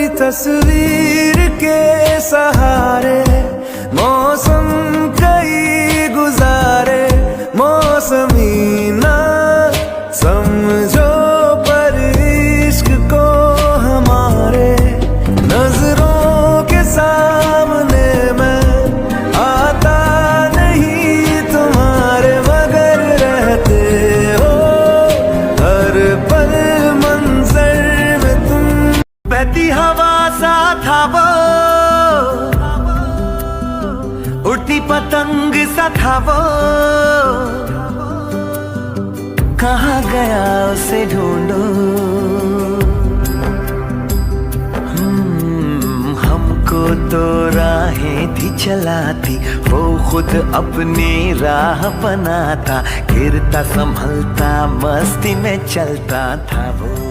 तस्वीर के सहारे मौसम कई गुजारे, मौसमी ना समझो पर इश्क को हमारे। नजरों के सामने मैं आता नहीं तुम्हारे, मगर रहते हो हर पल मंजर में तुम। बहती हवा सा था वो, उड़ती पतंग सा था वो, कहाँ गया उसे ढूंढो। हमको तो राहें थी चलाती, वो खुद अपनी राह बनाता, गिरता संभलता मस्ती में चलता था वो।